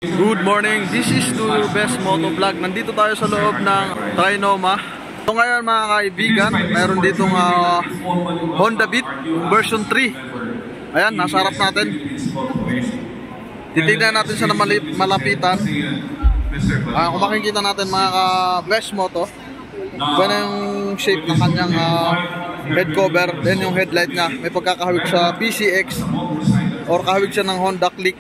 Good morning, this is To Your Best Moto Vlog. Nandito tayo sa loob ng Trinoma. So ngayon mga kaibigan, mayroon ditong Honda Beat version 3. Ayan, nasa harap natin. Titignan natin siya na malapitan. Kung makikita natin mga ka-Best Moto, gano'n yung shape ng kanyang head cover, then yung headlight niya. May pagkakahawig sa PCX or kahawig siya ng Honda Click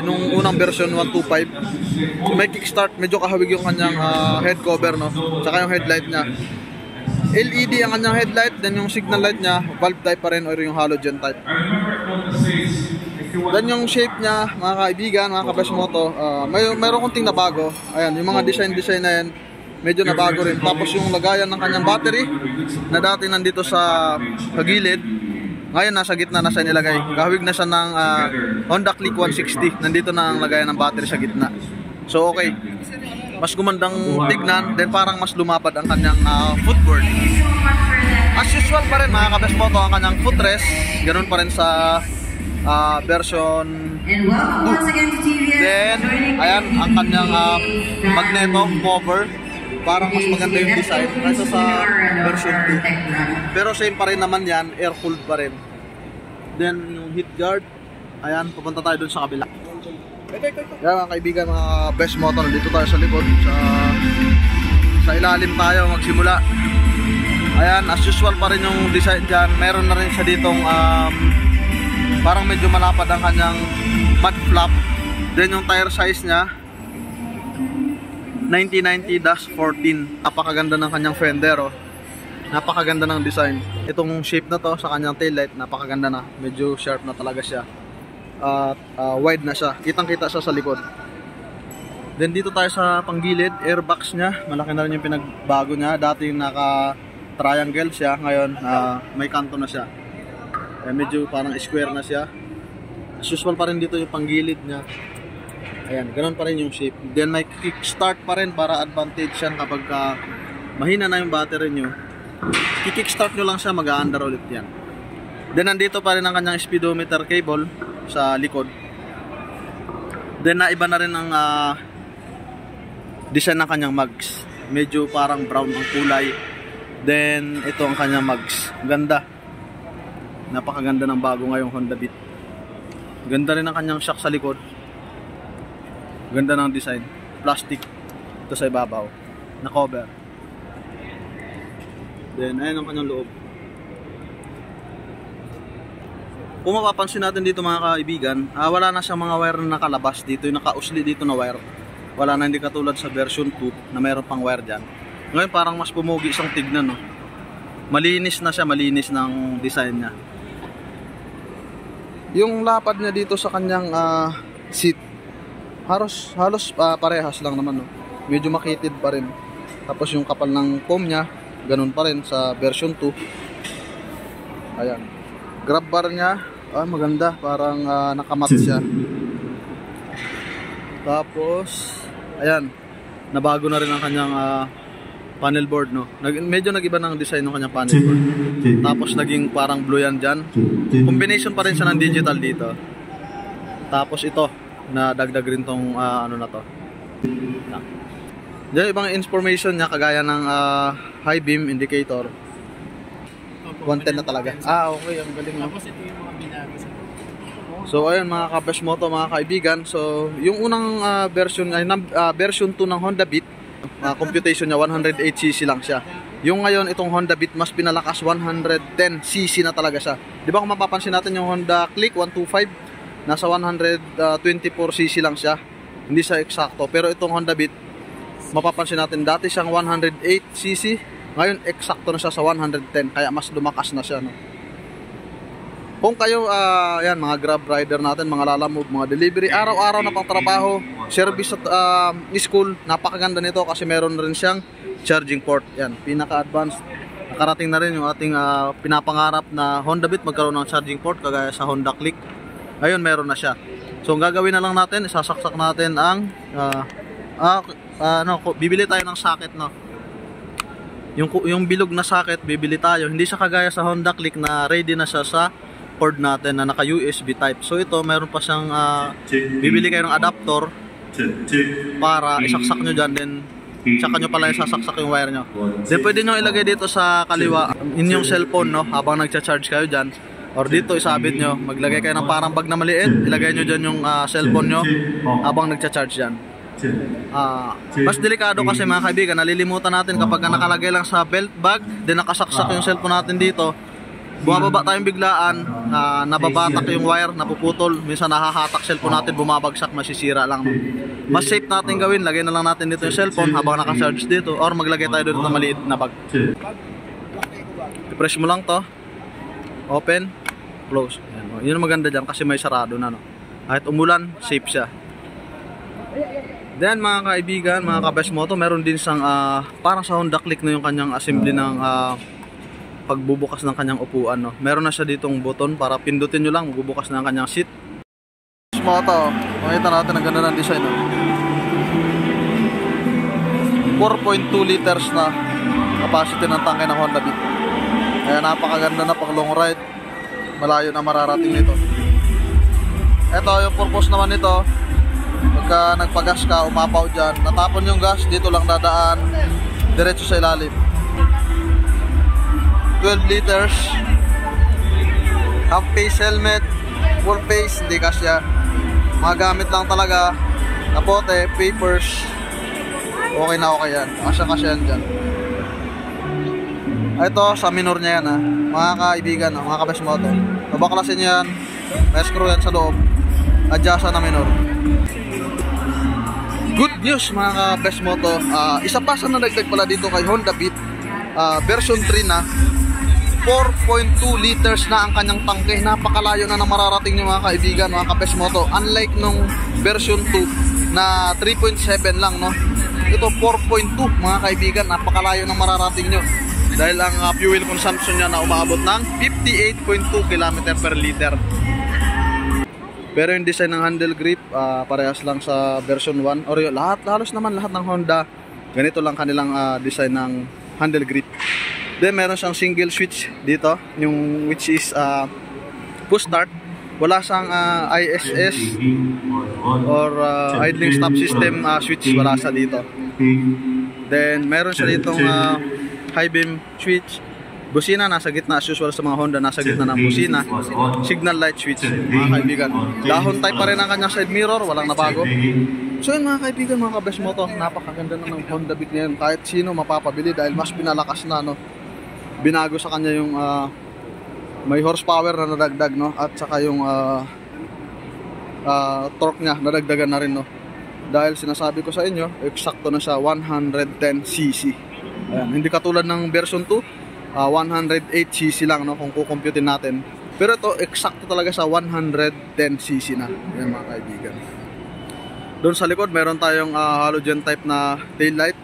nung unang version 125. So may kickstart, medyo kahawig yung kanyang head cover, no? Saka yung headlight niya. LED ang kanyang headlight, then yung signal light niya, valve type pa rin or yung halogen type. Then yung shape niya, mga kaibigan, mga ka-Best Moto, mayroon konting nabago. Ayan, yung mga design na yan, medyo nabago rin. Tapos yung lagayan ng kanyang battery, na dati nandito sa gilid, ngayon nasa gitna na siya nilagay. Kahawig na siya ng Honda Click 160. Nandito na ang lagayan ng battery sa gitna. So okay, mas gumandang tignan, then parang mas lumapad ang kanyang footboard. As usual pa rin mga ka-Best Moto, ang kanyang footrest, ganun pa rin sa version 2. Then ayan ang kanyang magneto cover. Parang mas maganda yung design kaysa sa version 2. Pero same pa rin naman yan, air cooled pa rin. Then yung heat guard, ayan, pupunta tayo dun sa kabila. Yan mga kaibigan, mga Best Moto, dito tayo sa likod. Sa ilalim tayo magsimula. Ayan, as usual pa rin yung design dyan. Meron na rin siya ditong parang medyo malapad ang kanyang mud flap. Then yung tire size nya 9090-14. Napakaganda ng kanyang fender, oh. Napakaganda ng design. Itong shape na to sa kanyang taillight, napakaganda na. Medyo sharp na talaga siya. Wide na siya. Kitang-kita siya sa likod. Then dito tayo sa panggilid, airbox niya. Malaki na rin yung pinagbago niya. Dati naka-triangle siya, ngayon may kanto na siya. Medyo parang square na siya. As usual pa rin dito yung panggilid niya. Ayan, ganun pa rin yung shape. Then may kickstart pa rin para advantage yan kapag mahina na yung battery nyo. Kickstart nyo lang siya, mag-a-under ulit yan. Then nandito pa rin ang kanyang speedometer cable sa likod. Then naiba na rin ang design ng kanyang mags. Medyo parang brown ang kulay. Then ito ang kanyang mags. Ganda. Napakaganda ng bago ngayong Honda Beat. Ganda rin ang kanyang shock sa likod. Ganda ng design. Plastic. Ito sa ibabaw. Na cover. Then, ayan ang kanyang loob. Kung mapapansin natin dito mga kaibigan, wala na siyang mga wire na nakalabas dito. Yung nakausli dito na wire. Wala na, hindi katulad sa version 2 na mayroon pang wire dyan. Ngayon parang mas pumugi isang tignan, no? Malinis na siya. Malinis ng design niya. Yung lapad niya dito sa kanyang seat, halos parehas lang naman, no? Medyo makitid pa rin. Tapos yung kapal ng foam niya, ganun pa rin sa version 2. Ayan. Grab bar niya, maganda. Parang nakamat siya. Tapos, ayan. Nabago na rin ang kanyang panel board, no? Medyo nag-iba ng design ng kanyang panel board. Tapos naging parang blue yan dyan. Combination pa rin siya ng digital dito. Tapos ito, na dagdag rin tong ano na to. Diyan ibang information niya kagaya ng high beam indicator. 110 na talaga. Okay, ang galing, no? Tapos ito yung mga binago. So ayun mga ka-Best Moto, mga kaibigan. So yung unang version ay version 2 ng Honda Beat, computation niya 108cc lang siya. Yung ngayon itong Honda Beat mas pinalakas, 110cc na talaga siya. 'Di ba kung mapapansin natin yung Honda Click 125 nasa 124cc lang siya. Hindi siya eksakto. Pero itong Honda Beat, mapapansin natin, dati siyang 108cc. Ngayon, eksakto na siya sa 110. Kaya mas lumakas na siya, no? Kung kayo, yan, mga Grab rider natin, mga lalamove, mga delivery, araw-araw na pang trabaho, service at school, napakaganda nito kasi meron rin siyang charging port. Yan, pinaka-advanced. Nakarating na rin yung ating pinapangarap na Honda Beat magkaroon ng charging port kagaya sa Honda Click. Ayun, meron na siya. So ang gagawin na lang natin, isasaksak natin ang bibili tayo ng socket, no. Yung bilog na socket, bibili tayo. Hindi siya kagaya sa Honda Click na ready na siya sa cord natin na naka USB type. So ito, meron pa siyang bibili kayo ng adapter para isaksak nyo dyan, then tsaka nyo pala isasaksak yung wire nyo. Then pwede nyo ilagay dito sa kaliwa inyong cellphone, no, habang nagcha-charge kayo dyan, or dito isabit nyo, maglagay kayo ng parang bag na maliit, ilagay nyo dyan yung cellphone nyo habang nagcha-charge dyan. Mas delikado kasi mga kaibigan, nalilimutan natin kapag nakalagay lang sa belt bag, then nakasaksak yung cellphone natin dito, bumababa tayong biglaan, nababatak yung wire, napuputol, minsan nahahatak cellphone natin, bumabagsak, masisira lang, no? Mas safe natin gawin, lagay na lang natin dito yung cellphone habang naka-charge dito, or maglagay tayo dito ng maliit na bag. I-press mo lang to, open, close. Ayan, yun ang maganda dyan kasi may sarado na, no? Kahit umulan, safe siya. Then mga kaibigan, mga ka-best moto, meron din siyang parang sa Honda Click na yung kanyang assembly ng pagbubukas ng kanyang upuan, no? Meron na siya ditong button para pindutin nyo lang, magbubukas na ang kanyang seat. Moto, makita natin ang ganda ng design, no? 4.2 liters na capacity ng tangke ng Honda Beat. Kaya napakaganda na pang long ride, malayo na mararating nito. Ito yung purpose naman nito, pagka nagpagas ka, umapaw dyan, natapon yung gas, dito lang dadaan diretso sa ilalim. 12 liters, half face helmet, full face, hindi kasya. Mga gamit lang talaga, kapote, papers, okay na okay yan, kasya yan dyan. Ito sa minor niya yan, mga kaibigan, mga ka-best moto, nabaklasin yan, may screw yan sa loob, adjustan na minor. Good news mga ka-best moto, isa pa sa nadagdag pala dito kay Honda Beat, version 3 na, 4.2 liters na ang kanyang tangke. Napakalayo na mararating nyo mga kaibigan, mga ka-best moto. Unlike nung version 2 na 3.7 lang, no? Ito 4.2 mga kaibigan, napakalayo na mararating nyo. Dahil ang fuel consumption niya na umaabot ng 58.2 km per liter. Pero yung design ng handle grip, parehas lang sa version 1. Or halos naman lahat ng Honda, ganito lang kanilang design ng handle grip. Then meron siyang single switch dito, yung which is push start. Wala siyang ISS or idling stop system switch, wala siya dito. Then meron siya ditong high beam switch. Busina nasa gitna, as usual sa mga Honda, nasa gitna ng busina. Signal light switch mga kaibigan. Dahon type pa rin ang kanyang side mirror, walang nabago. So yun mga kaibigan, mga ka-best moto, napakaganda na ng Honda Beat ngayon. Kahit sino mapapabili dahil mas pinalakas na, no? Binago sa kanya yung may horsepower na nadagdag, no? At saka yung torque niya nadagdagan na rin, no? Dahil sinasabi ko sa inyo, eksakto na siya 110cc. Ayan, hindi katulad ng version 2, 108cc lang, no? Kung kukumputin natin. Pero ito eksakto talaga sa 110cc na. Ayan mga kaibigan. Doon sa likod meron tayong halogen type na tail light.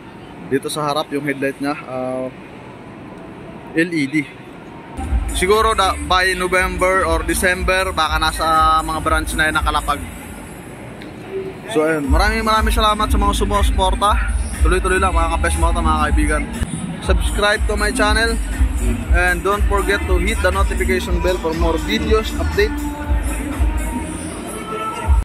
Dito sa harap yung headlight niya LED. Siguro by November or December baka nasa mga branch na yan nakalapag. So ayun, maraming salamat sa mga sumusuporta. Tuloy-tuloy lang mga ka-best moto, mga kaibigan. Subscribe to my channel and don't forget to hit the notification bell for more videos, updates